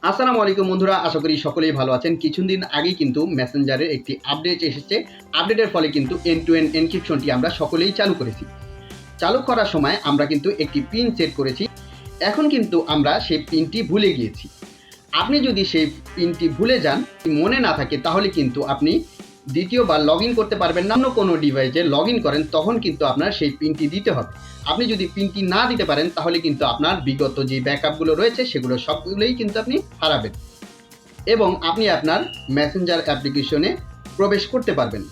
আসসালামু আলাইকুম বন্ধুরা, আশা করি সকলেই ভালো আছেন। কিছুদিন আগেই কিন্তু মেসেঞ্জারের একটি আপডেট এসেছে। আপডেটের ফলে কিন্তু এন্ড টু এন্ড এনক্রিপশনটি আমরা সকলেই চালু করেছি। চালু করার সময় আমরা কিন্তু একটি পিন সেট করেছি। এখন কিন্তু আমরা সেই পিনটি ভুলে গিয়েছি। আপনি যদি সেই পিনটি ভুলে যান, মনে না থাকে, তাহলে কিন্তু আপনি দ্বিতীয়বার লগ ইন করতে পারবেন না। অন্য কোনো ডিভাইসে লগ ইন করেন, তখন কিন্তু আপনার সেই পিনটি দিতে হবে। আপনি যদি পিনটি না দিতে পারেন, তাহলে কিন্তু আপনার বিগত যে ব্যাকআপগুলো রয়েছে সেগুলো সবগুলোই কিন্তু আপনি হারাবেন এবং আপনি আপনার মেসেঞ্জার অ্যাপ্লিকেশনে প্রবেশ করতে পারবেন।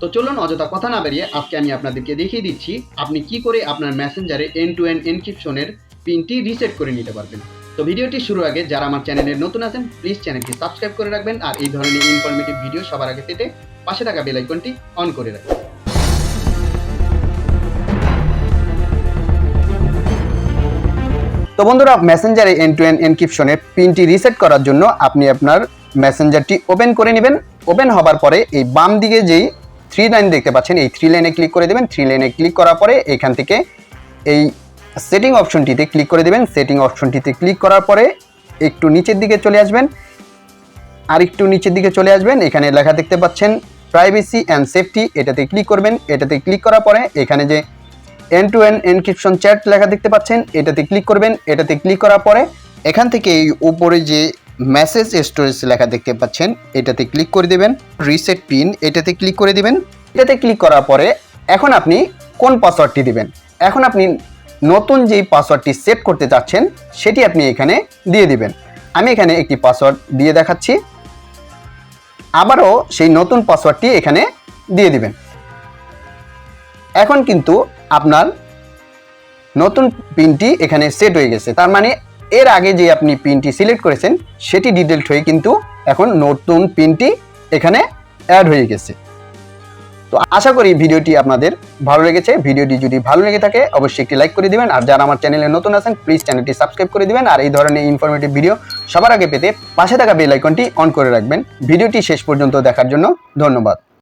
তো চলুন অযথা কথা না বেরিয়ে আজকে আমি আপনাদেরকে দেখিয়ে দিচ্ছি আপনি কি করে আপনার মেসেঞ্জারে এন্ড টু এন্ড এনক্রিপশনের পিনটি রিসেট করে নিতে পারবেন। তো ভিডিওটি শুরু আগে যারা আমার চ্যানেলে নতুন আছেন, প্লিজ চ্যানেলটি সাবস্ক্রাইব করে রাখবেন আর এই ধরনের ইনফরমেটিভ ভিডিও সবার আগে পেতে পাশে থাকা বেল আইকনটি অন করে রাখবেন। তো বন্ধুরা, মেসেঞ্জারে এন্ড টু এন্ড এনক্রিপশনের পিনটি রিসেট করার জন্য আপনি আপনার মেসেঞ্জারটি ওপেন করে নেবেন। ওপেন হবার পরে এই বাম দিকে যেই 3 লাইন দেখতে পাচ্ছেন, এই 3 লাইনে ক্লিক করে দেবেন। 3 লাইনে ক্লিক করার পরে এখান থেকে এই সেটিং অপশনটিতে ক্লিক করে দেবেন। সেটিং অপশনটিতে ক্লিক করার পরে একটু নিচের দিকে চলে আসবেন, আর একটু নিচের দিকে চলে আসবেন। এখানে লেখা দেখতে পাচ্ছেন প্রাইভেসি অ্যান্ড সেফটি, এটাতে ক্লিক করবেন। এটাতে ক্লিক করার পরে এখানে যে end to end encryption chat লেখা দেখতে পাচ্ছেন, এটাতে ক্লিক করবেন। এটাতে ক্লিক করার পরে এখান থেকে এই উপরে যে মেসেজ স্টোরেজ লেখা দেখতে পাচ্ছেন, এটাতে ক্লিক করে দেবেন। রিসেট পিন, এটাতে ক্লিক করে দিবেন। এটাতে ক্লিক করার পরে এখন আপনি কোন পাসওয়ার্ডটি দিবেন, এখন আপনি নতুন যেই পাসওয়ার্ডটি সেট করতে চাচ্ছেন সেটি আপনি এখানে দিয়ে দিবেন। আমি এখানে একটি পাসওয়ার্ড দিয়ে দেখাচ্ছি। আবারও সেই নতুন পাসওয়ার্ডটি এখানে দিয়ে দিবেন। এখন কিন্তু আপনার নতুন পিনটি এখানে সেট হয়ে গেছে। তার মানে এর আগে যে আপনি পিনটি সিলেক্ট করেছেন সেটি ডিলিট হয়ে কিন্তু এখন নতুন পিনটি এখানে অ্যাড হয়ে গেছে। তো আশা করি ভিডিওটি আপনাদের ভালো লেগেছে। ভিডিওটি যদি ভালো লেগে থাকে অবশ্যই একটি লাইক করে দিবেন, আর যারা আমার চ্যানেলে নতুন আছেন প্লিজ চ্যানেলটি সাবস্ক্রাইব করে দিবেন, আর এই ধরনের ইনফরমেটিভ ভিডিও সবার আগে পেতে পাশে থাকা বেল আইকনটি অন করে রাখবেন। ভিডিওটি শেষ পর্যন্ত দেখার জন্য ধন্যবাদ।